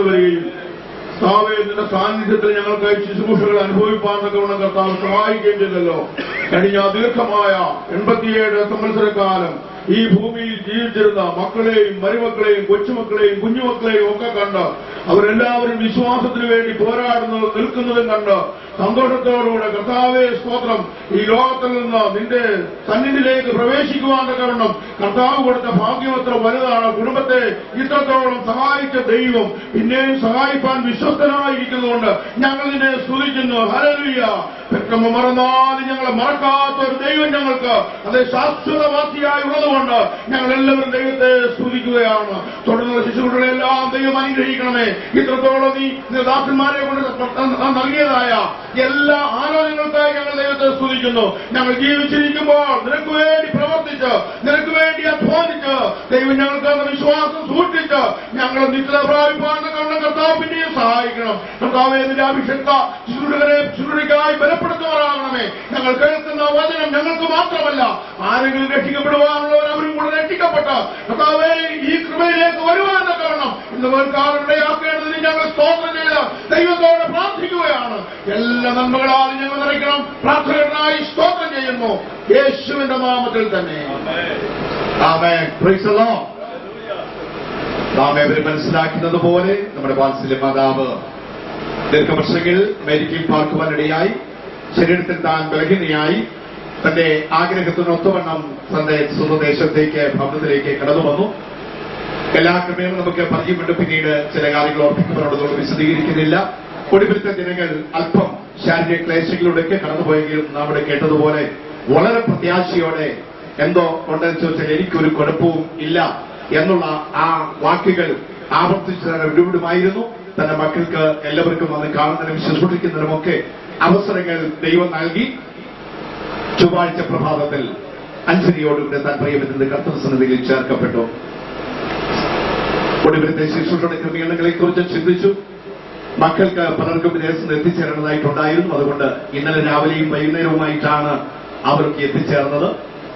വരികയും നിന്റെ സാന്നിധ്യത്തിൽ ഞങ്ങൾക്ക് ശുശ്രൂഷകൾ അനുഭവിപ്പാൻ തക്കവണ്ണം കർത്താവ് സഹായിക്കുകയും ചെയ്തല്ലോ. കഴിഞ്ഞ ദീർഘമായ 87 സംവത്സരക്കാലം ഈ ഭൂമിയിൽ ജീവിച്ചിരുന്ന മക്കളെയും മരുമക്കളെയും കൊച്ചുമക്കളെയും കുഞ്ഞുമക്കളെയും ഒക്കെ കണ്ട് അവരെല്ലാവരും വിശ്വാസത്തിനു വേണ്ടി പോരാടുന്നതും നിൽക്കുന്നതും കണ്ട് സന്തോഷത്തോടുകൂടെ കർത്താവേ സ്തോത്രം, ഈ ലോകത്തിൽ നിന്ന് നിന്റെ സന്നിധിയിലേക്ക് പ്രവേശിക്കുവാൻ തക്കവണ്ണം കർത്താവ് കൊടുത്ത ഭാഗ്യമത്ര വലുതാണ്. കുടുംബത്തെ ഇത്രത്തോളം സഹായിച്ച ദൈവം പിന്നെയും സഹായിപ്പാൻ വിശ്വസ്തനായിരിക്കുന്നതുകൊണ്ട് ഞങ്ങൾ നിന്നെ സ്തുതിക്കുന്നു. ഹല്ലേലൂയ. പെട്ടെന്ന് മറന്നാലും ഞങ്ങളെ മറക്കാത്ത ഒരു ദൈവം ഞങ്ങൾക്ക് അത് ശാശ്വതവാസിയായി ഉള്ളതുകൊണ്ട് ഞങ്ങൾ എല്ലാവരും ദൈവത്തെ സ്തുതിക്കുകയാണ്. തുടർന്നുള്ള ശിശുക്കളെല്ലാം ദൈവം അനുഗ്രഹിക്കണമേ. ഇത്രത്തോളം നീ ദാസന്മാരെ കൊണ്ട് നൽകിയതായ എല്ലാ ആലോചനകൾക്കായി ഞങ്ങൾ ദൈവത്തെ സ്തുതിക്കുന്നു. ഞങ്ങൾ ജീവിച്ചിരിക്കുമ്പോൾ നിനക്ക് വേണ്ടി പ്രവർത്തിച്ച് നിനക്ക് വേണ്ടി അധ്വാനിച്ച് ദൈവം ഞങ്ങൾക്ക് വിശ്വാസം സൂക്ഷിച്ച് ഞങ്ങൾ നിത്യത പ്രാപിപ്പാൻ കർത്താവ് പിന്നെയും സഹായിക്കണം. കർത്താവേ നിന്റെ അഭിഷേക ശുശ്രൂഷയ്ക്കായി ബലപ്പെടുത്തുമാറാകണമേ. ഞങ്ങൾ കേൾക്കുന്ന വചനം ഞങ്ങൾക്ക് മാത്രമല്ല, ആരെങ്കിലും രക്ഷിക്കപ്പെടുവാനുള്ളവർ അവരും കൂടെ രക്ഷിക്കപ്പെട്ട് കർത്താവേ ഈ കൃപയിലേക്ക് വരുവാൻ തക്കവണ്ണം ഇന്ന് ഇടയാക്കേണ്ടതിന് ഞങ്ങൾ സ്തോത്രം ചെയ്ത് ദൈവത്തോട് പ്രാർത്ഥിക്കുകയാണ്. എല്ലാ നന്മകളാലും ഞങ്ങൾ നിറയ്ക്കണം. പ്രാർത്ഥനകളായി സ്തോത്രം ചെയ്യുന്നു യേശുവിന്റെ നാമത്തിൽ തന്നെ. ആമേൻ. Praise the lord. നാം ഏവരും മനസ്സിലാക്കുന്നത് പോലെ നമ്മുടെ വാത്സല്യ മാതാവ് ദീർഘവർഷങ്ങൾ അമേരിക്കയിൽ പാർക്കുവാനിടയായി ശരീരത്തിൽ താൻ ബലഹീനയായി തന്റെ ആഗ്രഹത്തിനൊത്തവണ്ണം തന്റെ സ്വദേശത്തേക്ക് ഭവനത്തിലേക്ക് കടന്നു വന്നു. എല്ലാ ക്രമേണ നമുക്ക് പരിചയപ്പെട്ട് പിന്നീട് ചില കാര്യങ്ങൾ ഓർപ്പിക്കപ്പെടുന്നതോട് വിശദീകരിക്കുന്നില്ല. ഒടുവിലത്തെ ദിനങ്ങൾ അല്പം ശാരീരിക ക്ലേശങ്ങളിലൂടെയൊക്കെ കടന്നുപോയെങ്കിലും നാം ഇവിടെ കേട്ടതുപോലെ വളരെ പ്രത്യാശയോടെ എന്തോ ഉണ്ടെന്ന് ചോദിച്ചാൽ എനിക്കൊരു കുഴപ്പവും ഇല്ല എന്നുള്ള ആ വാക്കുകൾ ആവർത്തിച്ച് തന്നെ വിടുവിടുമായിരുന്നു. തന്റെ മക്കൾക്ക് എല്ലാവർക്കും വന്ന് കാണുന്നതിനും ശുശ്രൂഷിക്കുന്നതിനുമൊക്കെ അവസരങ്ങൾ ദൈവം നൽകി. ചൊവ്വാഴ്ച പ്രഭാതത്തിൽ അഞ്ജലിയോടുകൂടെ താൻ പ്രിയപ്പെട്ട കർത്തൃസന്നിധിയിൽ ചേർക്കപ്പെട്ടു. ഒടുവിലത്തെ ശുശ്രൂഷയുടെ ക്രമീകരണങ്ങളെക്കുറിച്ച് ചിന്തിച്ചു. മക്കൾക്ക് പലർക്കും വിദേശത്ത് എത്തിച്ചേരേണ്ടതായിട്ടുണ്ടായിരുന്നു. അതുകൊണ്ട് ഇന്നലെ രാവിലെയും വൈകുന്നേരവുമായിട്ടാണ് അവർക്ക് എത്തിച്ചേർന്നത്.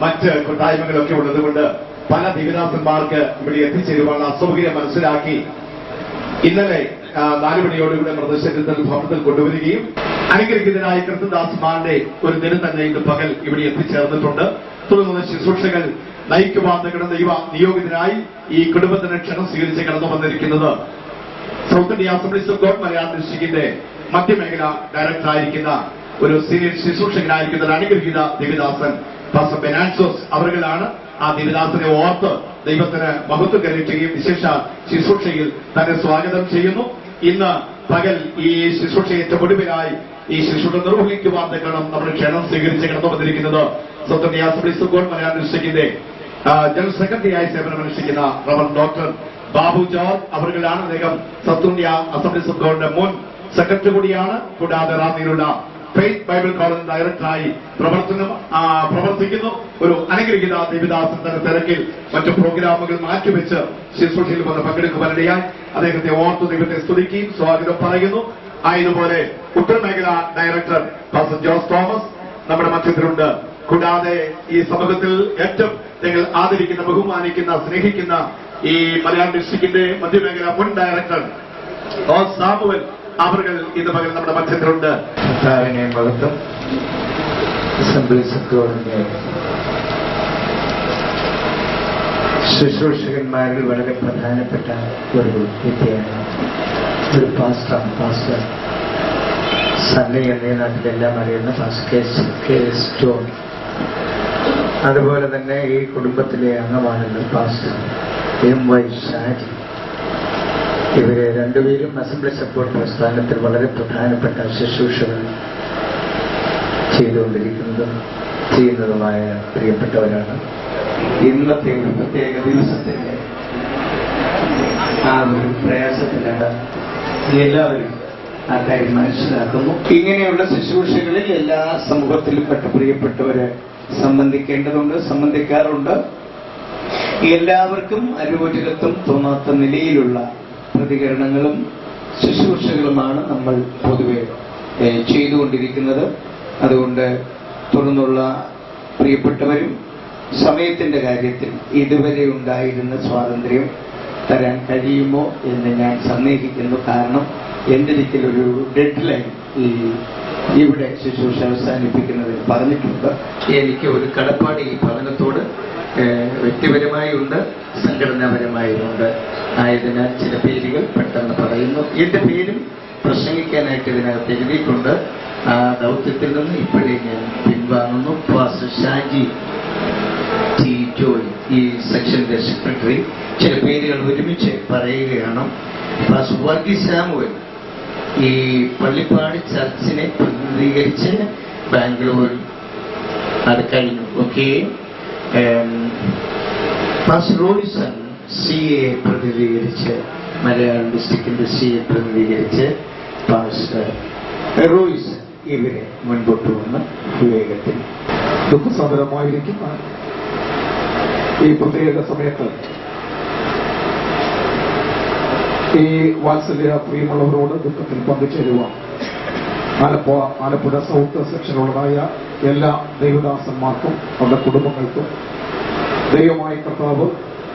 മറ്റ് കൂട്ടായ്മകളൊക്കെ ഉള്ളതുകൊണ്ട് പല ദിവ്യദാസന്മാർക്ക് ഇവിടെ എത്തിച്ചേരുവാനുള്ള അസൗകര്യം മനസ്സിലാക്കി ഇന്നലെ 4 മണിയോടുകൂടെ മൃതശരീരത്തിൽ ഭവനത്തിൽ കൊണ്ടുവരികയും അനുഗ്രഹിതനായ കൃത്യദാസന്മാരുടെ ഒരു ദിനം തന്നെ ഇന്ന് പകൽ ഇവിടെ എത്തിച്ചേർന്നിട്ടുണ്ട്. തുടർന്ന് ശുശ്രൂഷകൾ നയിക്കുവാൻ ദൈവ നിയോഗിതനായി ഈ കുടുംബത്തിന് ക്ഷണം സ്വീകരിച്ച് കടന്നു വന്നിരിക്കുന്നത് South India Assemblies of God Malayalam ഡിസ്ട്രിക്റ്റിന്റെ മധ്യമേഖല ഡയറക്ടറായിരിക്കുന്ന ഒരു സീനിയർ ശുശ്രൂഷകനായിരിക്കുന്ന ഒരു അനുഗ്രഹീത ദിവ്യദാസൻ പാസ്റ്റർ ബെനാൻസോസ് അവരുകളാണ്. ആ ദിവ്യദാസനെ ഓർത്ത് ദൈവത്തിന് മഹത്വം കരയിക്കുകയും വിശേഷ ശുശ്രൂഷയിൽ തന്നെ സ്വാഗതം ചെയ്യുന്നു. ഇന്ന് പകൽ ഈ ശുശ്രൂഷ ഏറ്റവും ഒടുവിലായി ഈ ശുശ്രൂഷ നിർവഹിക്കുവാൻ തക്കണം നമ്മുടെ ക്ഷണം സ്വീകരിച്ച് കടന്നു വന്നിരിക്കുന്നത് South India Assemblies of God Malayalam ഡിസ്ട്രിക്റ്റിന്റെ ജനറൽ സെക്രട്ടറിയായി സേവനമനുഷ്ഠിക്കുന്ന റവറൻഡ് ഡോക്ടർ ബാബു ജോർജ് അവരുകളാണ്. അദ്ദേഹം സൗത്ത് ഇന്ത്യ അസംബ്ലീസ് ഓഫ് ഗോഡിന്റെ മുൻ സെക്രട്ടറി കൂടിയാണ്. കൂടാതെ റാന്നിയിലുള്ള ഫെയ്ത്ത് ബൈബിൾ കോളേജ് ഡയറക്ടറായി പ്രവർത്തിക്കുന്നു. ഒരു അനുഗ്രഹീത ദേവിദാസൻ തന്റെ തിരക്കിൽ മറ്റു പ്രോഗ്രാമുകൾ മാറ്റിവെച്ച് ശുശ്രൂഷയിൽ വന്ന് പങ്കെടുക്കുവാനിടയായി അദ്ദേഹത്തെ ഓർത്ത് ദൈവത്തെ സ്തുതിക്കുകയും സ്വാഗതം പറയുന്നു. ആയതുപോലെ ഉത്തരമേഖല ഡയറക്ടർ പാസ്റ്റർ ജോസ് തോമസ് നമ്മുടെ മധ്യത്തിലുണ്ട്. കൂടാതെ ഈ സമൂഹത്തിൽ ഏറ്റവും ഞങ്ങൾ ആദരിക്കുന്ന ബഹുമാനിക്കുന്ന സ്നേഹിക്കുന്ന ഈ മലയാളം ഡിസ്ട്രിക്റ്റിന്റെ മധ്യമേഖല മുൻ ഡയറക്ടർ സാമുവൽ അവர்கள் ഇന്ന് പകൽ നമ്മുടെ മധ്യത്തിലുണ്ട്. മഹത്വം. ശുശ്രൂഷകന്മാരിൽ വളരെ പ്രധാനപ്പെട്ട ഒരു വ്യക്തിയാണ് ഒരു പാസ്റ്റർ സണ്ണി എന്നീ നാട്ടിലെല്ലാം അറിയുന്ന പാസ്റ്റർ കെ എസ് ജോൺ. അതുപോലെ തന്നെ ഈ കുടുംബത്തിലെ അംഗമാണല്ലോ പാസ്റ്റർ എം വൈ ഷാജി. ഇവരെ രണ്ടുപേരും അസംബ്ലി സപ്പോർട്ട് പ്രസ്ഥാനത്തിൽ വളരെ പ്രധാനപ്പെട്ട ശുശ്രൂഷകൾ ചെയ്യുന്നതുമായ പ്രിയപ്പെട്ടവരാണ്. ഇന്നത്തെ ഒരു പ്രത്യേക ദിവസത്തിന്റെ ആ ഒരു പ്രയാസത്തിലാണ് എല്ലാവരും ആ കാര്യം മനസ്സിലാക്കുന്നു. ഇങ്ങനെയുള്ള ശുശ്രൂഷകളിൽ എല്ലാ സമൂഹത്തിലും പെട്ട പ്രിയപ്പെട്ടവരെ സംബന്ധിക്കേണ്ടതുണ്ട്, സംബന്ധിക്കാറുണ്ട്. എല്ലാവർക്കും അരോചകത്വം തോന്നാത്ത നിലയിലുള്ള പ്രതികരണങ്ങളും ശുശ്രൂഷകളുമാണ് നമ്മൾ പൊതുവെ ചെയ്തുകൊണ്ടിരിക്കുന്നത്. അതുകൊണ്ട് തുടർന്നുള്ള പ്രിയപ്പെട്ടവരും സമയത്തിന്റെ കാര്യത്തിൽ ഇതുവരെ ഉണ്ടായിരുന്ന സ്വാതന്ത്ര്യം തരാൻ കഴിയുമോ എന്ന് ഞാൻ സന്ദേഹിക്കുന്നു. കാരണം എൻ്റെ ഒരിക്കലൊരു ഡെഡ് ലൈൻ ഇവിടെ ശുശ്രൂഷ അവസാനിപ്പിക്കുന്നതിൽ പറഞ്ഞിട്ടുണ്ട്. എനിക്ക് ഒരു കടപ്പാട് ഈ ഭവനത്തോട് വ്യക്തിപരമായി ഉണ്ട്, സംഘടനാപരമായുമുണ്ട്. ആയതിനാൽ ചില പേരുകൾ പെട്ടെന്ന് പറയുന്നു. എൻ്റെ പേരും പ്രസംഗിക്കാനായിട്ട് ഇതിനകത്ത് എഴുതിയിട്ടുണ്ട്. ആ ദൗത്യത്തിൽ നിന്ന് ഇപ്പോഴേ ഞാൻ പിൻവാങ്ങുന്നു. പാസ്റ്റർ ഷാജി ടി ജോയ് ഈ സെക്ഷന്റെ സെക്രട്ടറി. ചില പേരുകൾ ഒരുമിച്ച് പറയുകയാണ്. പാസ്റ്റർ വർഗീസ് സാമുവൽ ഈ പള്ളിപ്പാട് ചർച്ചിനെ പ്രതിനിധീകരിച്ച് ബാംഗ്ലൂർ അത് കഴിഞ്ഞു. ഓക്കെ. പാസ്റ്റർ റോയ്സൺ CA പ്രതിനിധീകരിച്ച്, മലയാളം ഡിസ്ട്രിക്റ്റിന്റെ CA പ്രതിനിധീകരിച്ച് പാസ്റ്റർ റോയ്സൺ ഇവരെ മുൻപോട്ട് വന്ന് വിവേകത്തിൽ ദുഃഖസാഗരമായിരിക്കുന്ന ഈ പ്രത്യേക സമയത്ത് ഈ വാത്സല്യ പ്രിയമുള്ളവരോട് ദുഃഖത്തിൽ പങ്കുചേരുവാൻ ആലപ്പുഴ സൗത്ത് സെക്ഷനുള്ളതായ എല്ലാ ദൈവദാസന്മാർക്കും അവരുടെ കുടുംബങ്ങൾക്കും ദൈവമായ കർത്താവ്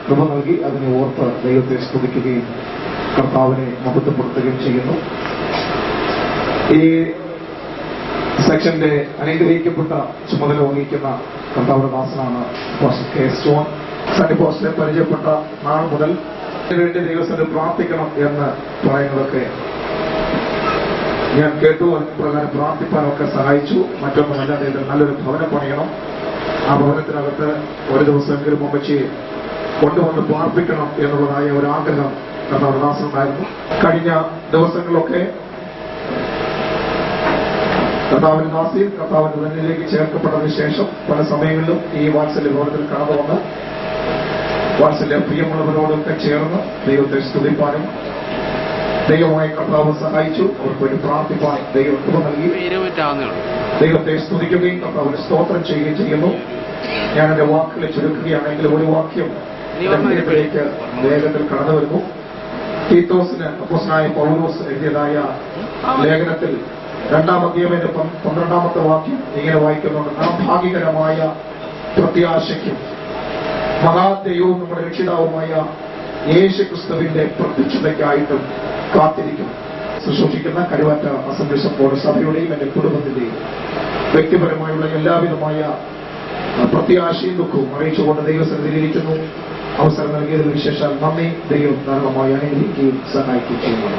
കൃപ നൽകി അതിനെ ഓർത്ത് ദൈവത്തെ സ്തുതിക്കുകയും കർത്താവിനെ മഹത്വപ്പെടുത്തുകയും ചെയ്യുന്നു. ഈ സെക്ഷന്റെ അനുഗ്രഹിക്കപ്പെട്ട ചുമതല വഹിക്കുന്ന കർത്താവിന്റെ ദാസനാണ് pastor K S John. Sunny പോസ്റ്റിനെ പരിചയപ്പെട്ട നാൾ മുതൽ വേണ്ടി ദൈവസ്ഥലം പ്രാർത്ഥിക്കണം എന്ന് പറയുന്നതൊക്കെ ഞാൻ കേട്ടു. പ്രകാരം പ്രാർത്ഥിപ്പാനൊക്കെ സഹായിച്ചു. മറ്റൊന്നുമല്ല, അദ്ദേഹത്തിന് നല്ലൊരു ഭവനം പണിയണം. ആ ഭവനത്തിനകത്ത് ഒരു ദിവസമെങ്കിലും അമ്മച്ചി കൊണ്ടുവന്ന് പ്രാർത്ഥിക്കണം എന്നുള്ളതായ ഒരു ആഗ്രഹം കർത്താവിന്റെ ദാസനുണ്ടായിരുന്നു. കഴിഞ്ഞ ദിവസങ്ങളിലൊക്കെ കർത്താവിന്റെ ദാസിയും കർത്താവിന്റെ മുന്നിലേക്ക് ചേർക്കപ്പെട്ടതിന് ശേഷം പല സമയങ്ങളിലും ഈ വാത്സല്യ ഭവനത്തിൽ കടന്നു വന്ന് വാത്സല്യ പ്രിയമുള്ളവരോടൊക്കെ ചേർന്ന് ദൈവത്തെ സ്തുതിപ്പാനും ദൈവമായി കർത്താവ് സഹായിച്ചു. അവർക്ക് വേണ്ടി പ്രാർത്ഥിപ്പാൻ ദൈവം കൃപ നൽകി. ദൈവത്തെ സ്തുതിക്കുകയും കർത്താവിനെ സ്തോത്രം ചെയ്യുകയും ചെയ്യുന്നു. ഞാൻ എന്റെ വാക്കുകളെ ചുരുക്കുകയാണെങ്കിൽ ഒരു വാക്യം ലേക്ക് ലേഖനത്തിൽ കടന്നു വരുന്നു. തീത്തോസിന് അപ്പോസ്തലനായ പൗലോസ് എഴുതിയതായ ലേഖനത്തിൽ 2-ാം അധ്യായത്തിന്റെ 12-ാമത്തെ വാക്യം ഇങ്ങനെ വായിക്കുന്നുണ്ട്. നാം ഭാഗ്യകരമായ പ്രത്യാശയ്ക്കും മഹാദൈവവും നമ്മുടെ രക്ഷിതാവുമായ യേശു ക്രിസ്തുവിന്റെ പ്രത്യക്ഷതയ്ക്കായിട്ടും കാത്തിരിക്കും. ശുശ്രൂഷിക്കുന്ന കരുവാറ്റ അസംബ്ലി സപ്പോർട്ട് സഭയുടെയും എന്റെ കുടുംബത്തിന്റെയും വ്യക്തിപരമായുള്ള എല്ലാവിധമായ പ്രത്യാശയും ദുഃഖവും അറിയിച്ചുകൊണ്ട് ദൈവസന്നിധിയിലിരിക്കുന്നു. അവസരം നൽകിയതിന് വിശേഷാൽ നന്ദി. ദൈവം ധാരാളമായി അനുഗ്രഹിക്കുകയും സഹായിക്കുകയും ചെയ്യുന്നു.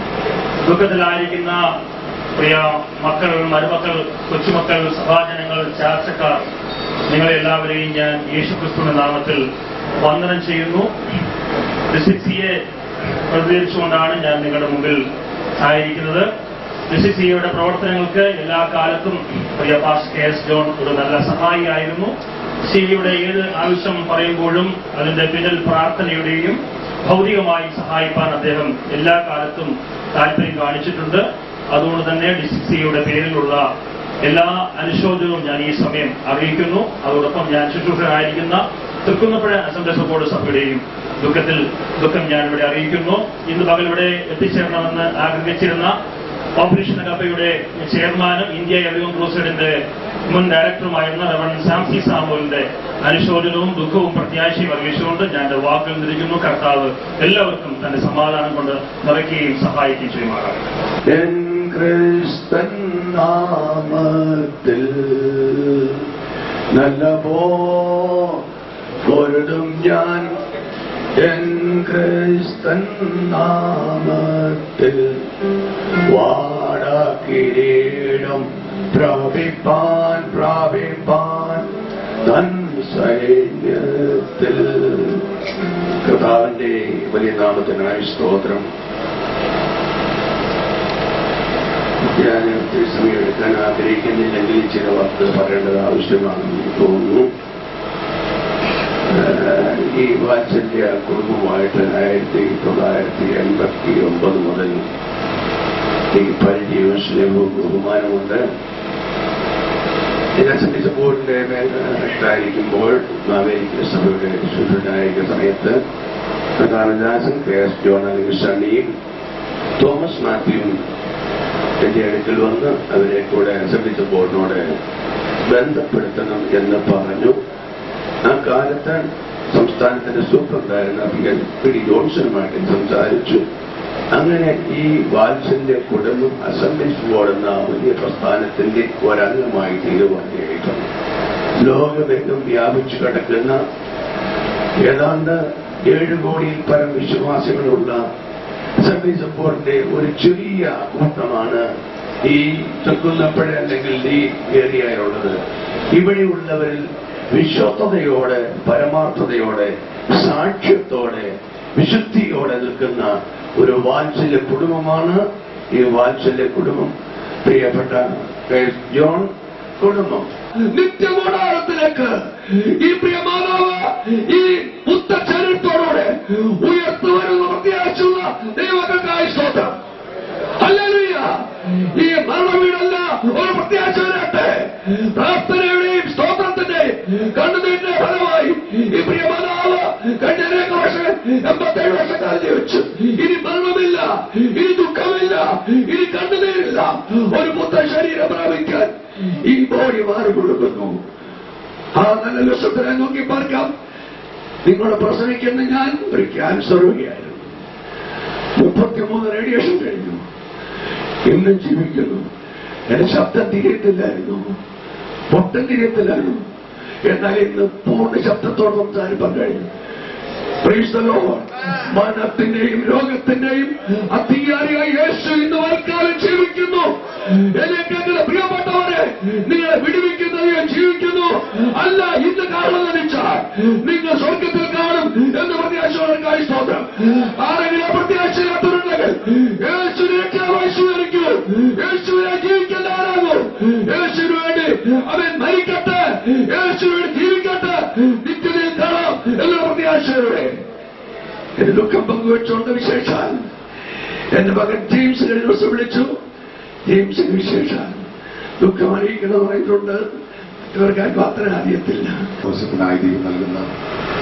ദുഃഖത്തിലായിരിക്കുന്ന പ്രിയ മക്കൾ, മരുമക്കൾ, കൊച്ചുമക്കൾ, സഭാജനങ്ങൾ, ചാർച്ചക്കാർ, നിങ്ങളെല്ലാവരെയും ഞാൻ യേശുക്രിസ്തുവിന്റെ നാമത്തിൽ വന്ദനം ചെയ്യുന്നു. ഡിസിസിയെ പ്രതികരിച്ചുകൊണ്ടാണ് ഞാൻ നിങ്ങളുടെ മുമ്പിൽ ആയിരിക്കുന്നത്. ഡിസിസിയുടെ പ്രവർത്തനങ്ങൾക്ക് എല്ലാ കാലത്തും പ്രിയ പാസ്റ്റർ കെ എസ് ജോൺ ഒരു നല്ല സഹായിയായിരുന്നു. സിയുടെ ഏത് ആവശ്യം പറയുമ്പോഴും അതിന്റെ പിന്നിൽ പ്രാർത്ഥനയുടെയും ഭൗതികമായി സഹായിപ്പാൻ അദ്ദേഹം എല്ലാ കാലത്തും താല്പര്യം കാണിച്ചിട്ടുണ്ട്. അതുകൊണ്ട് തന്നെ ഡിസിസിയുടെ പേരിലുള്ള എല്ലാ അനുശോചനവും ഞാൻ ഈ സമയം അറിയിക്കുന്നു. അതോടൊപ്പം ഞാൻ ശുശ്രൂഷകനായിരിക്കുന്ന തൃക്കുന്നപ്പുഴ അസംബ്ലി സപ്പോർട്ട് സഭയുടെയും ദുഃഖം ഞാനിവിടെ അറിയിക്കുന്നു. ഇന്ന് പകൽ ഇവിടെ എത്തിച്ചേരണമെന്ന് ആഗ്രഹിച്ചിരുന്ന ഓപ്പറേഷൻ അഗാപ്പയുടെ ചെയർമാനും ഇന്ത്യ എറിയോൺ ക്രൂസൈഡിന്റെ മുൻ ഡയറക്ടറുമായിരുന്ന റവറൻഡ് സാംസി സാമുവലിന്റെ അനുശോചനവും ദുഃഖവും പ്രത്യാശയും അറിയിച്ചുകൊണ്ട് ഞാൻ എന്റെ വാക്കുകൾ തിരിക്കുന്നു. കർത്താവ് എല്ലാവർക്കും തന്റെ സമാധാനം കൊണ്ട് നിറയ്ക്കുകയും സഹായിക്കുകയും ചെയ്യുമാറാകട്ടെ. ക്രിസ്തൻ നാമത്തിൽ നല്ല പോരുതും ഞാൻ എൻ ക്രിസ്തൻ നാമത്തിൽ വാടകിരീടം പ്രാപിപ്പാൻ തൻ സൈന്യത്തിൽ. കർത്താവിന്റെ വലിയ നാമത്തിനായി സ്തോത്രം. ഞാൻ ഒത്തിരി സമയം എടുക്കാൻ ആഗ്രഹിക്കുന്നില്ലെങ്കിൽ ചില വാക്കുകൾ പറയേണ്ടത് ആവശ്യമാണെന്ന് തോന്നുന്നു. ഈ വാത്സല്യ കുടുംബമായിട്ട് 1989 മുതൽ ഈ പരിചയവും സ്നേഹവും ബഹുമാനമുണ്ട്. അസംബ്ലി സപ്പോർട്ടിന്റെ മേലായിരിക്കുമ്പോൾ അമേരിക്കൻ സഭയുടെ ശുശ്രൂഷനായിരിക്കുന്ന സമയത്ത് കർത്താവിദാസൻ കെ എസ് ജോൺ അല്ലെങ്കിൽ സണ്ണിയും തോമസ് മാത്യുവും എന്റെ അടുക്കൽ വന്ന് അവരെ കൂടെ അസംബ്ലി സപ്പോർട്ടിനോട് ബന്ധപ്പെടുത്തണം എന്ന് പറഞ്ഞു. ആ കാലത്ത് സംസ്ഥാനത്തിന്റെ സൂപ്രണ്ടായിരുന്ന പി ഡി ജോൺസണുമായിട്ട് സംസാരിച്ചു. അങ്ങനെ ഈ വാത്സല്യ കുടുംബം അസംബ്ലീസ് ബോർഡ് എന്ന വലിയ പ്രസ്ഥാനത്തിന്റെ ഒരംഗമായി തീരുമാനിയായിട്ടുണ്ട്. ലോകമെങ്ങും വ്യാപിച്ചു കിടക്കുന്ന ഏതാണ്ട് 7 കോടിയിൽ പരം വിശ്വാസികളുള്ള അസംബ്ലീസ് ബോർഡിന്റെ ഒരു ചെറിയ കൂട്ടമാണ് ഈ തൃക്കുന്നപ്പുഴ അല്ലെങ്കിൽ ഈ ഏരിയയിലുള്ളത്. ഇവിടെയുള്ളവരിൽ വിശ്വസ്തയോടെ, പരമാർത്ഥതയോടെ, സാക്ഷ്യത്തോടെ, വിശുദ്ധിയോടെ നിൽക്കുന്ന ഒരു വാത്സല്യ കുടുംബമാണ് ഈ വാത്സല്യ കുടുംബം. പ്രിയപ്പെട്ട ജോൺ കുടുംബം നിത്യമോടാരത്തിലേക്ക് ഈ പ്രിയ മാതാവ് ഈ ഉത്തചരിത്രത്തോടെ ഉയർത്തു വരുന്ന പ്രത്യാശയുള്ള ദൈവങ്ങൾക്കായി സ്തോത്രം. ഹല്ലേലൂയ. ഈ മരണവീടല്ല ഒരു പ്രത്യാശ വരട്ടെ. പ്രാർത്ഥനയുടെയും സ്തോത്രത്തിന്റെയും കണ്ണുനീരിന്റെ ഫലമായി ഈ പ്രിയ മാതാവ് കഴിഞ്ഞ 87 വർഷക്കാലം ജീവിച്ചു. ഇനി മരണമില്ല, ഇനി ദുഃഖമില്ല, ഇനി കണ്ണുനീരില്ല. ഒരു പുത്തൻ ശരീരം പ്രാപിക്കാൻ ഈ ബോഡി മാറി കൊടുക്കുന്നു. ആ നല്ല ലക്ഷത്തിനെ നോക്കി പാർക്കാം. നിങ്ങളെ പ്രസവിക്കുന്ന ഞാൻ ഒരു ക്യാൻസർ രോഗിയായിരുന്നു. 33 റേഡിയേഷൻ കഴിഞ്ഞു. ഇന്നും ജീവിക്കുന്നു. എന്റെ ശബ്ദം തിരിയത്തില്ലായിരുന്നു, പൊട്ടം തിരിയത്തില്ലായിരുന്നു. എന്നാൽ ഇന്ന് പൂർണ്ണ ശബ്ദത്തോടെ സംസാരിക്കാൻ കഴിഞ്ഞു. മരണത്തിന്റെയും രോഗത്തിന്റെയും അധികാരിയായി യേശു ഇന്ന് വൽക്കാലം ജീവിക്കുന്നു. എന്നെ പ്രിയപ്പെട്ടവരെ, നിങ്ങളെ വിടുവിക്കുന്നത് ഞാൻ ജീവിക്കുന്നു. അല്ല, ഇന്ന് കാണുന്ന നിശ്ചാൽ നിങ്ങൾ സ്വർഗത്തിൽ കാണും എന്ന് പ്രത്യാശയോടെ സ്തോത്രം. ആരെങ്കിലും പ്രത്യാശയാത്തുണ്ടെങ്കിൽ യേശുവിനെ യേശുവിനെ ജീവിക്കുന്ന ആരാകും? യേശുവിന് വേണ്ടി അവൻ മരിക്കട്ടെ, യേശുവിന് ജീവിക്കട്ടെ, നിത്യതയിൽ കാണാം എന്നുള്ള പ്രത്യാശയോടെ എന്റെ ദുഃഖം പങ്കുവെച്ചുകൊണ്ട് വിശേഷാൽ എന്റെ മകൻ ജെയിംസ് കഴിഞ്ഞ ദിവസം വിളിച്ചു. ജെയിംസിന് വിശേഷാൽ ദുഃഖം അറിയിക്കണമെന്ന് പറഞ്ഞിട്ടുണ്ട്. ഇവർക്ക് മാത്രമേ അറിയത്തില്ല. അവസരത്തിനായി ദൈവം നൽകുന്ന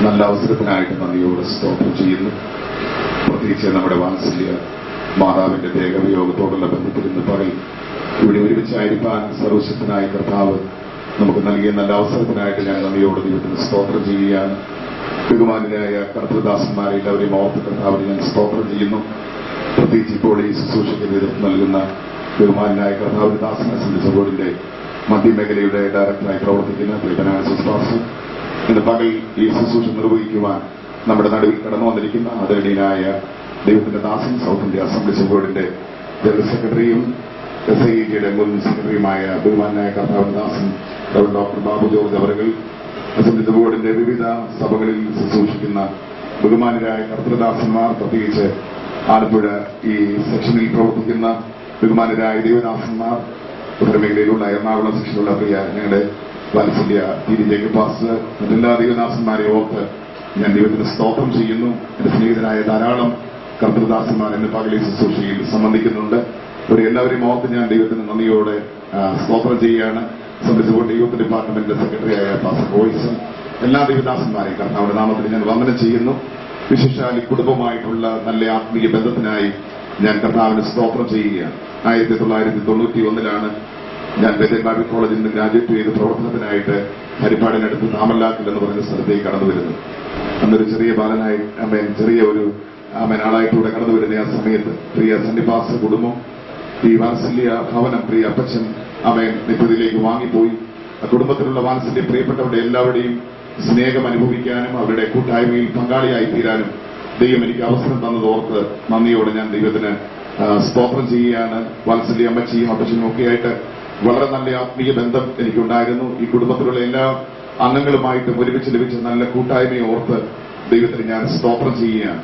നല്ല അവസരത്തിനായിട്ട് നന്ദിയോട് സ്തോത്രം ചെയ്യുന്നു. പ്രത്യേകിച്ച് നമ്മുടെ വാത്സല്യ മാതാവിന്റെ ദേഹവിയോഗത്തോടുള്ള ബന്ധത്തിൽ ഇന്ന് പകൽ ഇവിടെ ഒരുമിച്ചായിരിക്കാൻ സർവശക്തനായ കർത്താവ് നമുക്ക് നൽകിയ നല്ല അവസരത്തിനായിട്ട് ഞാൻ നന്ദിയോട് ദൈവത്തിന് സ്തോത്രം ചെയ്യുകയാണ്. ബഹുമാനായ കർത്തൃദാസന്മാരെ എല്ലാവരെയും ഓർത്ത് കർത്താവിന് ഞാൻ സ്തോത്രം ചെയ്യുന്നു. പ്രത്യേകിച്ച് ഇപ്പോൾ ഈ ശുശ്രൂഷയ്ക്ക് നേതൃത്വം നൽകുന്ന ബഹുമാനായ കർത്താവിന്റെ ദാസന സന്ദേശ ബോർഡിന്റെ മധ്യമേഖലയുടെ ഡയറക്ടറായി പ്രവർത്തിക്കുന്ന പ്രിയനായ സുസ്വാസം ഇന്ന് പകൽ ഈ ശുശ്രൂഷ നിർവഹിക്കുവാൻ നമ്മുടെ നടുവിൽ കടന്നു വന്നിരിക്കുന്ന ആദരണീയനായ ദൈവത്തിന്റെ ദാസൻ സൗത്ത് ഇന്ത്യ അസംബ്ലി ബോർഡിന്റെ ജനറൽ സെക്രട്ടറിയും SIEGയുടെ മുൻ സെക്രട്ടറിയുമായ ബഹുമാനായ കർത്താവിന്റെ ദാസൻ ഡോക്ടർ ബാബു ജോർജ് അവர்கள் അസംബ്ലി ബോർഡിന്റെ വിവിധ സഭകളിൽ ശുശ്രൂഷിക്കുന്ന ബഹുമാനരായ കർത്തൃദാസന്മാർ, പ്രത്യേകിച്ച് ആലപ്പുഴ ഈ സെക്ഷനിൽ പ്രവർത്തിക്കുന്ന ബഹുമാനരായ ദൈവദാസന്മാർ, ഉത്തരമേഖലയിലുള്ള എറണാകുളം സെക്ഷനിലുള്ള പ്രിയ ഞങ്ങളുടെ വാത്സല്യ ജേക്കബ് പാസ്റ്റർ, മറ്റെല്ലാ ദൈവദാസന്മാരെ ഓർത്ത് ഞാൻ ദൈവത്തിന് സ്തോത്രം ചെയ്യുന്നു. എന്റെ സ്നേഹിതരായ ധാരാളം കർത്തൃദാസന്മാർ എന്റെ പകലി ശുശ്രൂഷയിൽ സംബന്ധിക്കുന്നുണ്ട്. ഒരു എല്ലാവരെയും ഓർത്ത് ഞാൻ ദൈവത്തിന് നന്ദിയോടെ സ്തോത്രം ചെയ്യുകയാണ്. സംബന്ധിച്ചുകൊണ്ട് യൂത്ത് ഡിപ്പാർട്ട്മെന്റിന്റെ സെക്രട്ടറിയായ പാസ്റ്റർ റോയ്സൺ, എല്ലാ ദൈവദാസന്മാരെയും കർത്താവിന്റെ നാമത്തിൽ ഞാൻ വന്ദനം ചെയ്യുന്നു. വിശേഷാൽ കുടുംബമായിട്ടുള്ള നല്ല ആത്മീയ ബന്ധത്തിനായി ഞാൻ കർത്താവിന് സ്തോത്രം ചെയ്യുകയാണ്. 1991 ഞാൻ ബെഥൽ ബൈബിൾ കോളേജിൽ നിന്ന് ഗ്രാജുവേറ്റ് ചെയ്ത് പ്രവർത്തനത്തിനായിട്ട് ഹരിപ്പാടിനടുത്ത് താമല്ലാക്കൽ എന്ന് പറയുന്ന സ്ഥലത്തേക്ക് കടന്നു വരുന്നു. അന്നൊരു ചെറിയ ബാലനായി ചെറിയ ഒരു ആളായിട്ടൂടെ കടന്നു വരുന്ന ആ സമയത്ത് പ്രിയ സന്നിപാസ കുടുംബം, ഈ വാത്സല്യ ഭവനം പ്രിയ അപ്പച്ചൻ നിത്യതയിലേക്ക് വാങ്ങിപ്പോയി. ആ കുടുംബത്തിലുള്ള വാത്സല്യ പ്രിയപ്പെട്ടവരുടെ എല്ലാവരുടെയും സ്നേഹം അനുഭവിക്കാനും അവരുടെ കൂട്ടായ്മയിൽ പങ്കാളിയായി തീരാനും ദൈവം എനിക്ക് അവസരം തന്നതോർത്ത് നന്ദിയോടെ ഞാൻ ദൈവത്തിന് സ്തോത്രം ചെയ്യുകയാണ്. വാത്സല്യ അമ്മച്ചിയും അപ്പച്ചനും ഒക്കെയായിട്ട് വളരെ നല്ല ആത്മീയ ബന്ധം എനിക്കുണ്ടായിരുന്നു. ഈ കുടുംബത്തിലുള്ള എല്ലാ അംഗങ്ങളുമായിട്ടും ഒരുമിച്ച് ലഭിച്ച നല്ല കൂട്ടായ്മയെ ഓർത്ത് ദൈവത്തിന് ഞാൻ സ്തോത്രം ചെയ്യുകയാണ്.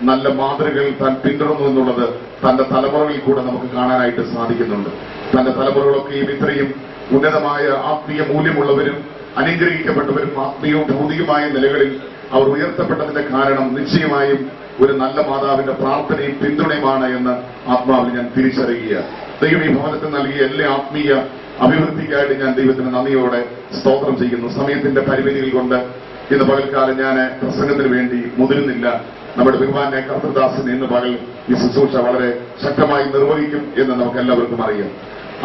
നല്ല മാതൃകകൾ താൻ പിന്തുടർന്നു എന്നുള്ളത് തന്റെ തലമുറകളിൽ കൂടെ നമുക്ക് കാണാനായിട്ട് സാധിക്കുന്നുണ്ട്. തന്റെ തലമുറകളൊക്കെയും ഇത്രയും ഉന്നതമായ ആത്മീയ മൂല്യമുള്ളവരും അനുഗ്രഹിക്കപ്പെട്ടവരും ആത്മീയവും ഭൗതികമായ നിലകളിൽ അവർ ഉയർത്തപ്പെട്ടതിന്റെ കാരണം നിശ്ചയമായും ഒരു നല്ല മാതാവിന്റെ പ്രാർത്ഥനയും പിന്തുണയുമാണ് എന്ന് ആത്മാവിൽ ഞാൻ തിരിച്ചറിയുക. ദൈവം ഈ ഭവനത്തിൽ നൽകിയ എല്ലാ ആത്മീയ അഭിവൃദ്ധിക്കായിട്ട് ഞാൻ ദൈവത്തിന് നന്ദിയോടെ സ്തോത്രം ചെയ്യുന്നു. സമയത്തിന്റെ പരിമിതികൾ കൊണ്ട് ഇന്ന് പകൽക്കാലം ഞാൻ പ്രസംഗത്തിന് വേണ്ടി മുതിരുന്നില്ല. നമ്മുടെ ബഹുമാനായ കർത്തൃദാസൻ ഇന്ന് പകൽ ഈ ശുശ്രൂഷ വളരെ ശക്തമായി നിർവഹിക്കും എന്ന് നമുക്ക് എല്ലാവർക്കും അറിയാം.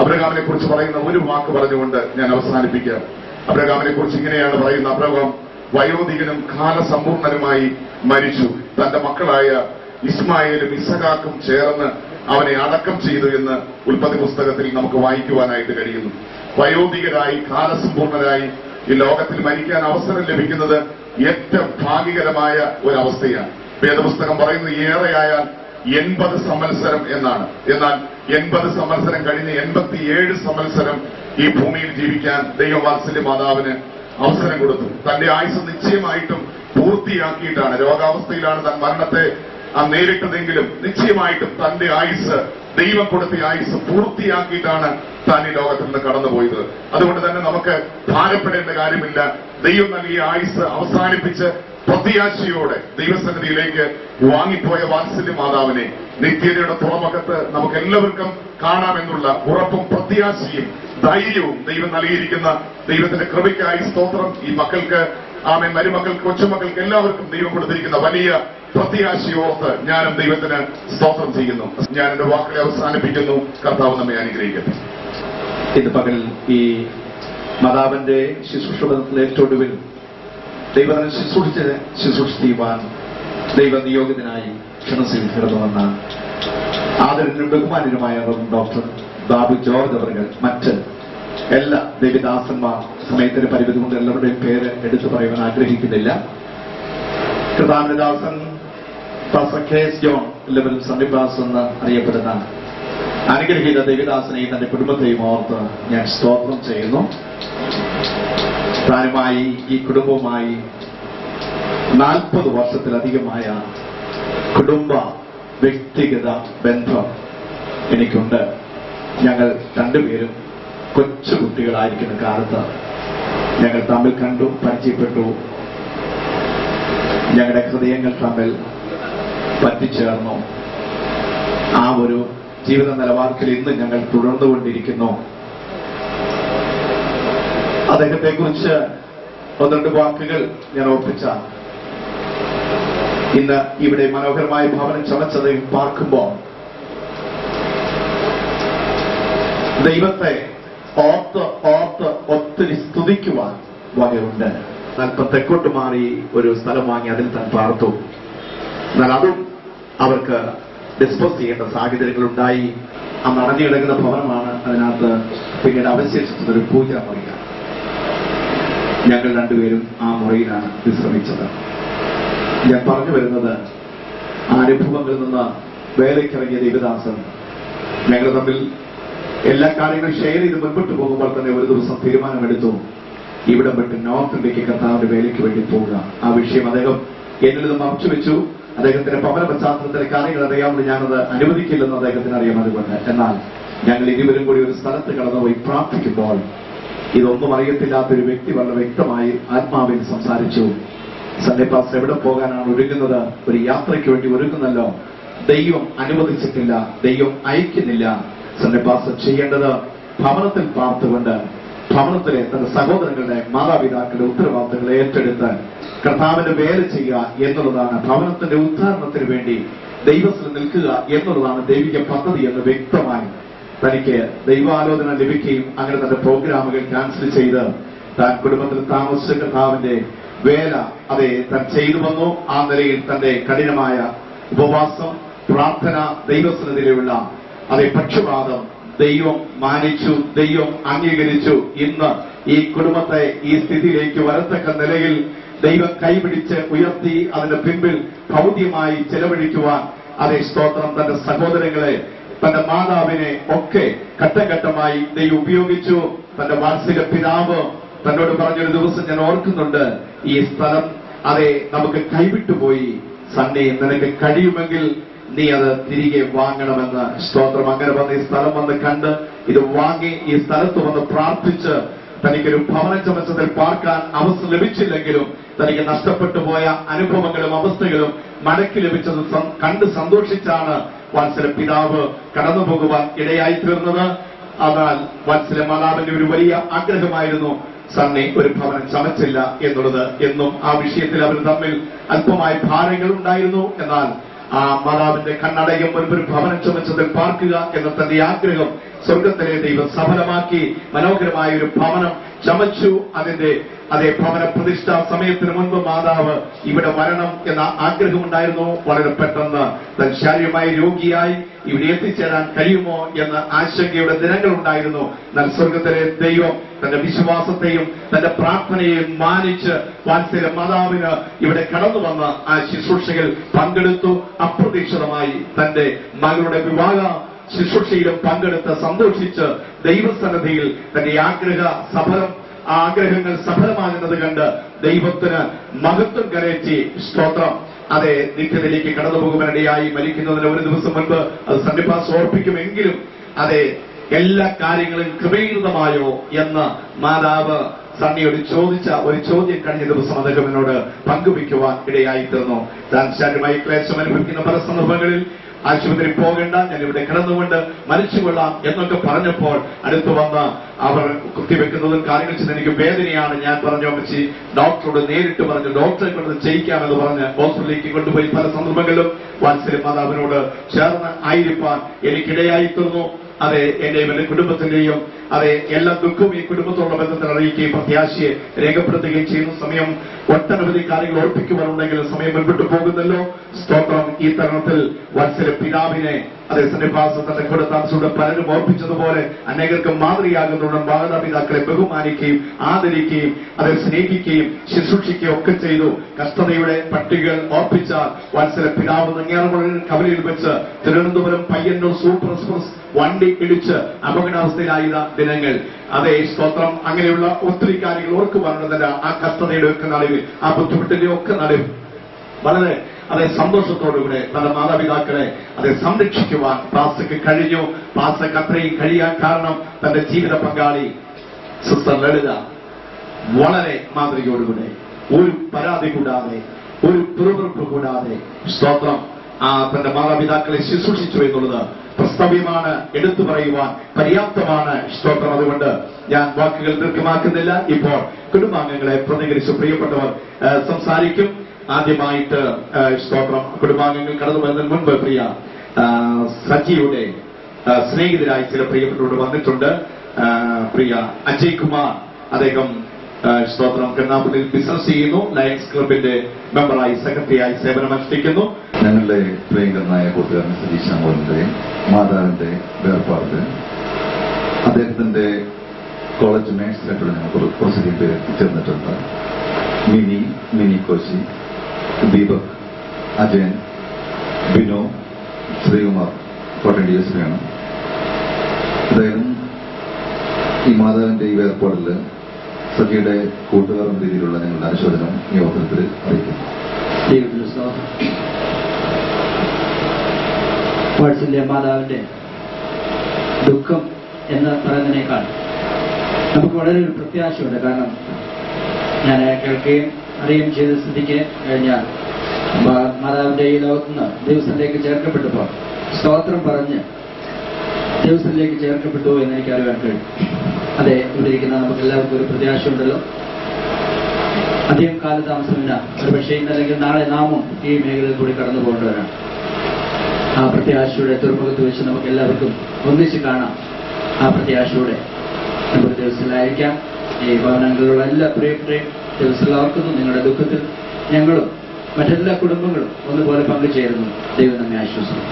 അബ്രഹാമിനെ കുറിച്ച് പറയുന്ന ഒരു വാക്ക് പറഞ്ഞുകൊണ്ട് ഞാൻ അവസാനിപ്പിക്കാം. അബ്രഹാമിനെ കുറിച്ച് ഇങ്ങനെയാണ് പറയുന്നത്. അബ്രഹാം വയോധികനും കാലസമ്പൂർണനുമായി മരിച്ചു. തന്റെ മക്കളായ ഇസ്മായേലും ഇസഹാക്കും ചേർന്ന് അവനെ അടക്കം ചെയ്തു എന്ന് ഉൽപ്പത്തി പുസ്തകത്തിൽ നമുക്ക് വായിക്കുവാനായിട്ട് കഴിയുന്നു. വയോധികരായി കാലസമ്പൂർണരായി ഈ ലോകത്തിൽ മരിക്കാൻ അവസരം ലഭിക്കുന്നത് ഏറ്റവും ഭാഗ്യകരമായ ഒരവസ്ഥയാണ്. വേദപുസ്തകം പറയുന്നത് ഏറെയായാൽ 80 സംവത്സരം എന്നാണ്. എന്നാൽ 80 സംവത്സരം കഴിഞ്ഞ് 87 സംവത്സരം ഈ ഭൂമിയിൽ ജീവിക്കാൻ ദൈവവാത്സല്യ മാതാവിന് അവസരം കൊടുത്തു. തന്റെ ആയുസ് നിശ്ചയമായിട്ടും പൂർത്തിയാക്കിയിട്ടാണ്, രോഗാവസ്ഥയിലാണ് താൻ മരണത്തെ നേരിട്ടതെങ്കിലും നിശ്ചയമായിട്ടും തന്റെ ആയുസ്, ദൈവം കൊടുത്ത ആയുസ് പൂർത്തിയാക്കിയിട്ടാണ് താൻ ഈ ലോകത്തിൽ നിന്ന് കടന്നുപോയത്. അതുകൊണ്ട് തന്നെ നമുക്ക് ഭാരപ്പെടേണ്ട കാര്യമില്ല. ദൈവം നൽകിയ ആയുസ് അവസാനിപ്പിച്ച് പ്രത്യാശയോടെ ദൈവസന്നിധിയിലേക്ക് വാങ്ങിപ്പോയ വാത്സല്യ മാതാവിനെ നിത്യതയുടെ തുറമുഖത്ത് നമുക്ക് എല്ലാവർക്കും കാണാമെന്നുള്ള ഉറപ്പും പ്രത്യാശയും ധൈര്യവും ദൈവം നൽകിയിരിക്കുന്ന ദൈവത്തിന്റെ കൃപയ്ക്കായി സ്തോത്രം. ഈ മക്കൾക്ക്, ആമേൻ, മരുമക്കൾക്ക്, കൊച്ചുമക്കൾക്ക് എല്ലാവർക്കും ദൈവം കൊടുത്തിരിക്കുന്ന വലിയ പ്രത്യാശയോർത്ത് ഞാനും ദൈവത്തിന് സ്തോത്രം ചെയ്യുന്നു. ഞാൻ എന്റെ വാക്കുകളെ അവസാനിപ്പിക്കുന്നു. കർത്താവ് നമ്മെ അനുഗ്രഹിക്കട്ടെ. ഇന്ന് പകൽ ഈ മാതാവിന്റെ ശുശ്രൂഷ ഏറ്റവും ദൈവം ശുശ്രൂഷ ചെയ്യുവാൻ ദൈവ നിയോഗിതനായി ക്ഷണത്തിൽ കടന്നു വന്ന ആദരനും ബഹുമാന്യനുമായ ഡോക്ടർ ബാബു ജോർജ് അവர்கள் മറ്റ് എല്ലാ ദേവിദാസന്മാർ, സമയത്തിന്റെ പരിമിതി കൊണ്ട് എല്ലാവരുടെയും പേര് എടുത്തു പറയുവാൻ ആഗ്രഹിക്കുന്നില്ല. കൃതാനദാസൻ ജോൺ എല്ലാവരും സന്നിഭാസ് എന്ന് അറിയപ്പെടുന്ന അനുഗ്രഹീത ദേവിദാസനെയും തന്റെ കുടുംബത്തെയും ഓർത്ത് ഞാൻ സ്തോത്രം ചെയ്യുന്നു. താനുമായി, ഈ കുടുംബവുമായി 40 വർഷത്തിലധികമായ കുടുംബ വ്യക്തിഗത ബന്ധം എനിക്കുണ്ട്. ഞങ്ങൾ രണ്ടുപേരും കൊച്ചുകുട്ടികളായിരിക്കുന്ന കാലത്ത് ഞങ്ങൾ തമ്മിൽ കണ്ടു, പരിചയപ്പെട്ടു. ഞങ്ങളുടെ ഹൃദയങ്ങൾ തമ്മിൽ പറ്റിച്ചേർന്നു. ആ ഒരു ജീവിത നിലവാരത്തിൽ ഇന്ന് ഞങ്ങൾ തുടർന്നുകൊണ്ടിരിക്കുന്നു. അദ്ദേഹത്തെ കുറിച്ച് 1-2 വാക്കുകൾ ഞാൻ ഓർപ്പിച്ച ഇന്ന് ഇവിടെ മനോഹരമായ ഭവനം ചമച്ചത് പാർക്കുമ്പോൾ ദൈവത്തെ ഓർത്ത് ഒത്തിരി സ്തുതിക്കുവാൻ വകയുണ്ട്. അല്പം തെക്കോട്ട് മാറി ഒരു സ്ഥലം വാങ്ങി അതിൽ താൻ പാർത്തു. എന്നാൽ അതും അവർക്ക് ഡിസ്പോസ് ചെയ്യേണ്ട സാഹചര്യങ്ങളുണ്ടായി. അന്ന് അടഞ്ഞു കിടക്കുന്ന ഭവനമാണ്. അതിനകത്ത് പിന്നീട് അവശേഷിച്ചതൊരു പൂജാ മുറിയാണ്. ഞങ്ങൾ രണ്ടുപേരും ആ മുറിയിലാണ് വിശ്രമിച്ചത്. ഞാൻ പറഞ്ഞു വരുന്നത്, ആ അനുഭവങ്ങളിൽ നിന്ന് വേലയ്ക്കിറങ്ങിയ ദേവദാസൻ ഞങ്ങൾ തമ്മിൽ എല്ലാ കാര്യങ്ങളും ഷെയർ ചെയ്ത് മുൻപോട്ട് പോകുമ്പോൾ തന്നെ ഒരു ദിവസം തീരുമാനമെടുത്തു, ഇവിടെ വിട്ട് നോർത്ത് ഇന്ത്യക്ക് കർത്താവിന്റെ വേലയ്ക്ക് വേണ്ടി പോവുക. ആ വിഷയം അദ്ദേഹം എന്നിൽ നിന്ന് മറച്ചുവെച്ചു. അദ്ദേഹത്തിന്റെ ഭവന പശ്ചാത്തലത്തിലെ കാര്യങ്ങൾ അറിയാമെന്ന് ഞാനത് അനുവദിക്കില്ലെന്ന് അദ്ദേഹത്തിന് അറിയാം. അതുകൊണ്ട് എന്നാൽ ഞങ്ങൾ ഇരുവരും കൂടി ഒരു സ്ഥലത്ത് കടന്നുപോയി പ്രാർത്ഥിക്കുമ്പോൾ ഇതൊന്നും അറിയത്തില്ലാത്തൊരു വ്യക്തി വളരെ വ്യക്തമായി ആത്മാവിൽ സംസാരിച്ചു. സൺഡേ പാസ്റ്റർ എവിടെ പോകാനാണ് ഒരുങ്ങുന്നത്? ഒരു യാത്രയ്ക്ക് വേണ്ടി ഒരുങ്ങുന്നല്ലോ. ദൈവം അനുവദിച്ചിട്ടില്ല, ദൈവം അയക്കുന്നില്ല. സൺഡേ പാസ്റ്റർ ചെയ്യേണ്ടത് ഭവനത്തിൽ പാർത്തുകൊണ്ട് ഭവനത്തിലെ തന്റെ സഹോദരങ്ങളുടെ, മാതാപിതാക്കളുടെ ഉത്തരവാദിത്തങ്ങളെ ഏറ്റെടുത്ത് കർത്താവിന്റെ വേല ചെയ്യുക എന്നുള്ളതാണ്. ഭവനത്തിന്റെ ഉദ്ധാരണത്തിന് വേണ്ടി ദൈവത്തിൽ നിൽക്കുക എന്നുള്ളതാണ് ദൈവിക പദ്ധതി എന്ന് വ്യക്തമായി തനിക്ക് ദൈവാലോചന ലഭിക്കുകയും അങ്ങനെ തന്റെ പ്രോഗ്രാമുകൾ ക്യാൻസൽ ചെയ്ത് താൻ കുടുംബത്തിൽ താമസിച്ച കർത്താവിന്റെ വേല അതെ താൻ ചെയ്തു വന്നു. ആ നിലയിൽ തന്റെ കഠിനമായ ഉപവാസം, പ്രാർത്ഥന, ദൈവസന്നിധിയിലുള്ള അതേ പക്ഷപാതം ദൈവം മാനിച്ചു, ദൈവം അംഗീകരിച്ചു. ഇന്ന് ഈ കുടുംബത്തെ ഈ സ്ഥിതിയിലേക്ക് വരത്തക്ക നിലയിൽ ദൈവം കൈപിടിച്ച് ഉയർത്തി അതിന്റെ പിൻപിൽ ഭൗതികമായി ചെലവഴിക്കുവാൻ അതേ സ്തോത്രം തന്റെ സഹോദരങ്ങളെ, തന്റെ മാതാവിനെ ഒക്കെ ഘട്ടഘട്ടമായി ദൈവം ഉപയോഗിച്ചു. തന്റെ വാത്സല്യ പിതാവ് തന്നോട് പറഞ്ഞൊരു ദിവസം ഞാൻ ഓർക്കുന്നുണ്ട്, ഈ സ്ഥലം അതെ നമുക്ക് കൈവിട്ടുപോയി, സൺഡേ നിനക്ക് കഴിയുമെങ്കിൽ നീ അത് തിരികെ വാങ്ങണമെന്ന്. സ്തോത്രം. അങ്ങനെ വന്ന് ഈ സ്ഥലം വന്ന് കണ്ട് ഇത് വാങ്ങി ഈ സ്ഥലത്ത് വന്ന് പ്രാർത്ഥിച്ച് തനിക്കൊരു ഭവന ചമച്ചതിൽ പാർക്കാൻ അവസരം ലഭിച്ചില്ലെങ്കിലും തനിക്ക് നഷ്ടപ്പെട്ടു പോയ അനുഭവങ്ങളും അവസ്ഥകളും മടക്കി ലഭിച്ചത് കണ്ട് സന്തോഷിച്ചാണ് വാത്സല്യ പിതാവ് കടന്നു പോകുവാൻ ഇടയായി തീർന്നത്. എന്നാൽ വാത്സല്യ മാതാവിന്റെ ഒരു വലിയ ആഗ്രഹമായിരുന്നു സണ്ണി ഒരു ഭവനം ചമച്ചില്ല എന്നുള്ളത്. എന്നും ആ വിഷയത്തിൽ അവർ തമ്മിൽ അല്പമായ ഭാരങ്ങൾ ഉണ്ടായിരുന്നു. എന്നാൽ ആ മാതാവിന്റെ കണ്ണടയും ഒരു ഭവനം ചുമച്ചതിൽ പാർക്കുക എന്ന തന്റെ ആഗ്രഹം സ്വർഗത്തിലെ ദൈവം സഫലമാക്കി മനോഹരമായ ഒരു ഭവനം ചമച്ചു. അതേ ഭവന പ്രതിഷ്ഠാ സമയത്തിന് മുൻപ് മാതാവ് ഇവിടെ വരണം എന്ന ആഗ്രഹമുണ്ടായിരുന്നു. വളരെ പെട്ടെന്ന് തൻ ശാരീരികമായി രോഗിയായി ഇവിടെ എത്തിച്ചേരാൻ കഴിയുമോ എന്ന ആശങ്കയുടെ ദിനങ്ങളുണ്ടായിരുന്നു. എന്നാൽ സ്വർഗത്തിലെ ദൈവം തന്റെ വിശ്വാസത്തെയും തന്റെ പ്രാർത്ഥനയെയും മാനിച്ച് വാത്സല്യ മാതാവിന് ഇവിടെ കടന്നു വന്ന് ആ ശുശ്രൂഷകൾ പങ്കെടുത്തു. അപ്രതീക്ഷിതമായി തന്റെ മകളുടെ വിവാഹ ശുശ്രൂഷയിലും പങ്കെടുത്ത് സന്തോഷിച്ച് ദൈവസന്നിധിയിൽ തന്റെ ആഗ്രഹങ്ങൾ സഫലമാകുന്നത് കണ്ട് ദൈവത്തിന് മഹത്വം കരയറ്റി സ്തോത്രം. അതെ, നിത്യത്തിലേക്ക് കടന്നു പോകുവാനിടയായി മരിക്കുന്നതിന് ഒരു ദിവസം മുൻപ് അത് സന്നിപാസ് ഓർപ്പിക്കുമെങ്കിലും അതെ എല്ലാ കാര്യങ്ങളും ക്രമീകൃതമായോ എന്ന് മാതാവ് സണ്ണിയോട് ചോദിച്ച ഒരു ചോദ്യം കഴിഞ്ഞ ദിവസം അദ്ദേഹം എന്നോട് പങ്കുവയ്ക്കുവാൻ ഇടയായി തീർന്നു. താൻ ശാരീരികമായി ക്ലേശം അനുഭവിക്കുന്ന പല സന്ദർഭങ്ങളിൽ ആശുപത്രി പോകേണ്ട, ഞാനിവിടെ കിടന്നുകൊണ്ട് മരിച്ചുകൊള്ളാം എന്നൊക്കെ പറഞ്ഞപ്പോൾ അടുത്തു വന്ന് അവർ കുത്തിവെക്കുന്നതും കാര്യങ്ങൾ ചെയ്ത് എനിക്ക് വേദനയാണ്. ഞാൻ പറഞ്ഞു, അമ്മച്ചി ഡോക്ടറോട് നേരിട്ട് പറഞ്ഞു, ഡോക്ടറെ കൊണ്ട് ചെയ്യിക്കാമെന്ന് പറഞ്ഞ് ഹോസ്പിറ്റലിലേക്ക് കൊണ്ടുപോയി പല സന്ദർഭങ്ങളിലും വാത്സല്യ മാതാവിനോട് ചേർന്ന് ആയിരിക്കാൻ എനിക്കിടയായി തീർന്നു. അതെ, എന്റെയും എന്റെ കുടുംബത്തിന്റെയും അതെ എല്ലാ ദുഃഖവും ഈ കുടുംബത്തോടുള്ള ബന്ധത്തിൽ അറിയിക്കുകയും പ്രത്യാശയെ രേഖപ്പെടുത്തുകയും ചെയ്യുന്ന സമയം ഒട്ടനവധി കാര്യങ്ങൾ ഓർപ്പിക്കുവാനുണ്ടെങ്കിൽ സമയം മുൻപിട്ട് പോകുന്നല്ലോ. സ്തോത്രം. ഈ തരുണത്തിൽ വാത്സല്യ പിതാവിനെ അതേ സന്നിഭാസം തന്റെ കൂടെ താമസിച്ചുകൊണ്ട് പലരും ഓർപ്പിച്ചതുപോലെ അനേകർക്ക് മാതൃകയാകുന്നതുകൊണ്ട് മാതാപിതാക്കളെ ബഹുമാനിക്കുകയും ആദരിക്കുകയും അവരെ സ്നേഹിക്കുകയും ശുശ്രൂഷിക്കുകയും ഒക്കെ ചെയ്തു. കഷ്ടതയുടെ പട്ടികൾ ഓർപ്പിച്ചാൽ വാത്സല്യ പിതാവ് നെങ്ങാറുമുള്ള കവലയിൽ വെച്ച് തിരുവനന്തപുരം പയ്യന്നൂർ സൂപ്പർ എക്സ്പ്രസ് വണ്ടി ഇടിച്ച് അപകടാവസ്ഥയിലായ ദിനങ്ങൾ. അതേ സ്തോത്രം. അങ്ങനെയുള്ള ഒത്തിരി കാര്യങ്ങൾ ഓർക്കുവാനുള്ളതല്ല. ആ കഷ്ടതയുടെ ഒക്കെ നടുവിൽ, ആ ബുദ്ധിമുട്ടിന്റെ ഒക്കെ നടുവിൽ വളരെ അതേ സന്തോഷത്തോടുകൂടെ പല മാതാപിതാക്കളെ അതെ സംരക്ഷിക്കുവാൻ പാസ്റ്റർക്ക് കഴിഞ്ഞു. പാസ്റ്റർക്ക് അത്രയും കഴിയാൻ കാരണം തന്റെ ജീവിത പങ്കാളി സിസ്റ്റർ ലളിത വളരെ മാതൃകയോടുകൂടെ, ഒരു പരാതി കൂടാതെ, ഒരു പിറുപിറുപ്പ് കൂടാതെ സ്തോത്രം തന്റെ മാതാപിതാക്കളെ ശുശ്രൂഷിച്ചു എന്നുള്ളത് പ്രസ്താവ്യമാണ്, എടുത്തു പറയുവാൻ പര്യാപ്തമാണ്. സ്തോത്രം. അതുകൊണ്ട് ഞാൻ വാക്കുകൾ ദീർഘമാക്കുന്നില്ല. ഇപ്പോൾ കുടുംബാംഗങ്ങളെ പ്രതികരിച്ച് പ്രിയപ്പെട്ടവർ സംസാരിക്കും. ആദ്യമായിട്ട് സ്തോത്രം കുടുംബാംഗങ്ങൾ കടന്നു വരുന്നതിന് മുൻപ് പ്രിയ സജിയുടെ സ്നേഹിതരായി ചില പ്രിയപ്പെട്ടവരോട് വന്നിട്ടുണ്ട്. പ്രിയ അജയ് കുമാർ, അദ്ദേഹം സ്തോത്രം കരുനാഗപ്പള്ളിയിൽ ബിസിനസ് ചെയ്യുന്നു. ലയൺസ് ക്ലബിന്റെ മെമ്പറായി സെക്രട്ടറിയായി സേവനമനുഷ്ഠിക്കുന്നു. ഞങ്ങളുടെ പ്രിയങ്കരനായ കൂട്ടുകാരൻ സതീഷ് അമോലിന്റെ മാതാവിന്റെ വേർപാട് അദ്ദേഹത്തിന്റെ കോളേജ് മേറ്റ്സിലായിട്ടുള്ള ഞങ്ങൾ കുറച്ചധികം പേര് ചേർന്നിട്ടുണ്ട്. മിനി കോശി, ദീപക്, അജയൻ, ബിനോ, ശ്രീകുമാർ കോട്ടയം DSP-യാണ്. അദ്ദേഹം ഈ മാതാവിന്റെ ഈ വേർപാടിൽ സഖിയുടെ കൂട്ടുകാരൻ രീതിയിലുള്ള ഞങ്ങളുടെ അനുശോചനം ഈ അവസരത്തിൽ അറിയിക്കുന്നു. വാത്സല്യ മാതാവിന്റെ ദുഃഖം എന്ന് പറയുന്നതിനേക്കാൾ നമുക്ക് വളരെ ഒരു പ്രത്യാശയുണ്ട്. കാരണം ഞാൻ കേൾക്കുകയും അറിയുകയും ചെയ്ത സ്ഥിതിക്ക് കഴിഞ്ഞാൽ മാതാവിന്റെ ഈ ലോകത്തുനിന്ന് ദിവസത്തിലേക്ക് ചേർക്കപ്പെട്ടപ്പോൾ സ്തോത്രം പറഞ്ഞ് ദിവസത്തിലേക്ക് ചേർക്കപ്പെട്ടു എന്ന് എനിക്ക് അറിയാൻ കഴിയും. അതെ, ഇവിടെ ഇരിക്കുന്ന നമുക്ക് എല്ലാവർക്കും ഒരു പ്രത്യാശയുണ്ടല്ലോ. അധികം കാലതാമസമില്ല, ഒരുപക്ഷെ ഇന്നല്ലെങ്കിൽ നാളെ നാമും ഈ മേഖലയിൽ കൂടി കടന്നു പോകേണ്ടവരാണ്. ആ പ്രത്യാശയുടെ തുറമുഖത്ത് വെച്ച് നമുക്ക് എല്ലാവർക്കും ഒന്നിച്ച് കാണാം. ആ പ്രത്യാശയോടെ നമുക്ക് ദിവസത്തിലായിരിക്കാം. ഈ ഭവനങ്ങളിലുള്ള എല്ലാ പ്രിയപ്പെട്ടയും ദിവസത്തിൽ ഓർക്കുന്നു. നിങ്ങളുടെ ദുഃഖത്തിൽ ഞങ്ങളും മറ്റെല്ലാ കുടുംബങ്ങളും ഒന്നുപോലെ പങ്കുചേരുന്നു. ദൈവം നമ്മെ ആശ്വസിക്കും.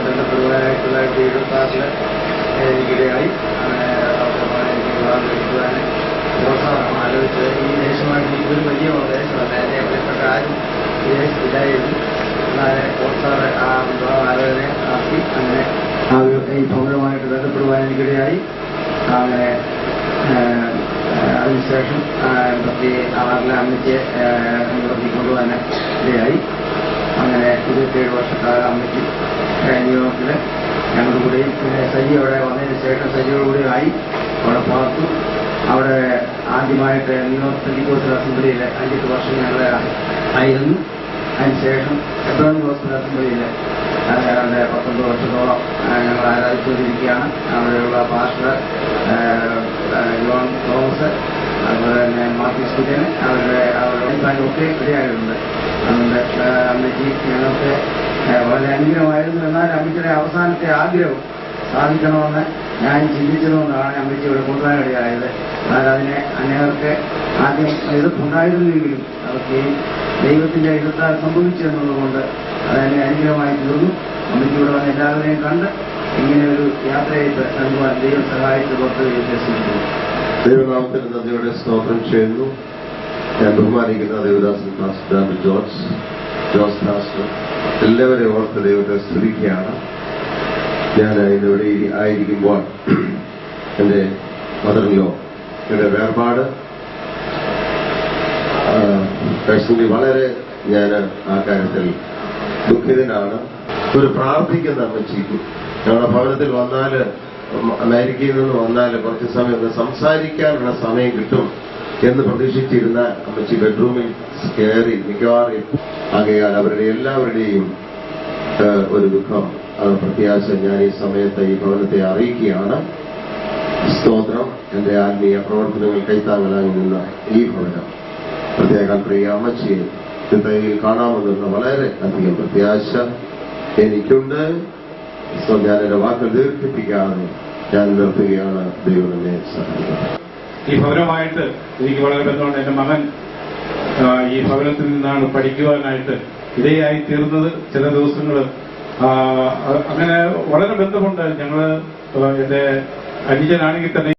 ബന്ധപ്പെടുവാനായിട്ടുള്ള 26 എനിക്കിടയായി പ്രോത്സാഹനം ആലോചിച്ച് ഈ ദേശമായിട്ട് ഇതൊരു വലിയ ദേശമല്ല. എന്നെ പ്രിയപ്പെട്ട ആരും വിദേശത്തിലായിരുന്നു. എന്നാൽ പ്രോത്സാഹന ആ വിവാഹ ആലോചന ആക്കി അങ്ങനെ ഈ ഭവനവുമായിട്ട് ബന്ധപ്പെടുവാൻ എനിക്കിടയായി. അങ്ങനെ അതിനുശേഷം 86 അമ്മയ്ക്ക് കൊണ്ടുപോകാൻ ഇടയായി. അങ്ങനെ 27 വർഷക്കാലം അമ്മയ്ക്ക് ന്യൂയോർക്കിൽ ഞങ്ങളുടെ കൂടെയും പിന്നെ സജി അവിടെ വന്നതിന് ശേഷം സജിയോട് കൂടെ ആയി അവിടെ പാർത്തു. അവിടെ ആദ്യമായിട്ട് ന്യൂയോർക്ക് പെന്തിക്കോസ്റ്റൽ അസംബ്ലിയിൽ 5 വർഷം ഞങ്ങൾ ആയിരുന്നു. അതിനുശേഷം എബ്രഹാം ഗോസ്ബൽ അസംബ്ലിയിൽ ഏതാണ്ട് 19 വർഷത്തോളം ഞങ്ങൾ ആരാധിച്ചുകൊണ്ടിരിക്കുകയാണ്. അവിടെയുള്ള പാസ്റ്റർ ജോൺ തോമസ്, അതുപോലെ തന്നെ മാർട്ടിസ് കുര്യൻ, അവരുടെ ഒക്കെ ഇടയായിട്ടുണ്ട്. അതുകൊണ്ട് അമ്മച്ചി ഞങ്ങൾക്ക് വളരെ അനുഗ്രഹമായിരുന്നു. എന്നാൽ അമ്മച്ചിയുടെ അവസാനത്തെ ആഗ്രഹം സാധിക്കണമെന്ന് ഞാൻ ചിന്തിച്ചതുകൊണ്ടാണ് അമ്മച്ചി ഇവിടെ കൊണ്ടുവരാനിടയായത്. എന്നാൽ അതിനെ അനേകർക്ക് ആദ്യം എതിർപ്പുണ്ടായിരുന്നെങ്കിലും അവർക്ക് ദൈവത്തിന്റെ എതിർത്താൽ സംഭവിച്ചു എന്നുള്ളതുകൊണ്ട് അതെന്നെ അനുഗ്രഹമായി തീർന്നു. അമ്മച്ചി ഇവിടെ വന്ന് എല്ലാവരെയും കണ്ട് ഇങ്ങനെ ഒരു യാത്രയായിട്ട് നൽകുവാൻ ദൈവം സഹായിച്ച് പുറത്ത് ശ്രമിക്കുന്നു. ദൈവനാമത്തിന് നന്ദിയോടെ സ്തോത്രം ചെയ്യുന്നു. ഞാൻ ബഹുമാനിക്കുന്ന ദേവദാസൻ പാസ്റ്റർ ജോസ് പാസ്റ്റർ എല്ലാവരെയും ഓർത്ത് ദൈവത്തെ സ്തുതിക്കുകയാണ്. ഞാൻ ഇന്നിവിടെ ആയിരിക്കുമ്പോൾ എൻ്റെ മദറിലോ എൻ്റെ വേർപാട് പേഴ്സണലി വളരെ ഞാൻ ആ കാര്യത്തിൽ ദുഃഖിതനാണ്. ഒരു പ്രാർത്ഥിക്കുന്ന അമ്മച്ചിക്ക് ഞങ്ങളുടെ ഭവനത്തിൽ വന്നാൽ, അമേരിക്കയിൽ നിന്ന് വന്നാൽ കുറച്ച് സമയം ഒന്ന് സംസാരിക്കാനുള്ള സമയം കിട്ടും എന്ന് പ്രതീക്ഷിച്ചിരുന്ന അമ്മച്ചി ബെഡ്റൂമിൽ കയറി മിക്കവാറും. ആകയാൽ അവരുടെ എല്ലാവരുടെയും ഒരു ദുഃഖം, പ്രത്യാശ ഞാൻ ഈ സമയത്ത് ഈ ഭവനത്തെ അറിയിക്കുകയാണ്. സ്തോത്രം. എന്റെ ആത്മീയ പ്രവർത്തനങ്ങൾ കൈത്താങ്ങലായി നിന്ന ഈ ഭവനം, പ്രത്യേകം പ്രിയ അമ്മച്ചിയെ ചിന്തയിൽ കാണാമെന്നുള്ള വളരെ അധികം പ്രത്യാശ എനിക്കുണ്ട്. ഞാൻ എന്റെ വാക്കുകൾ ദീർഘിപ്പിക്കാതെ ഞാൻ നിർത്തുകയാണ്. ദൈവം എന്നെ സഹായിക്കും. ഈ ഭവനമായിട്ട് എനിക്ക് വളരെ ബന്ധമുണ്ട്. എന്റെ മകൻ ഈ ഭവനത്തിൽ നിന്നാണ് പഠിക്കുവാനായിട്ട് ഇടയായി തീർന്നത്. ചില ദിവസങ്ങൾ അങ്ങനെ വളരെ ബന്ധമുണ്ട്. ഞങ്ങള് എന്റെ അനുജനാണെങ്കിൽ തന്നെ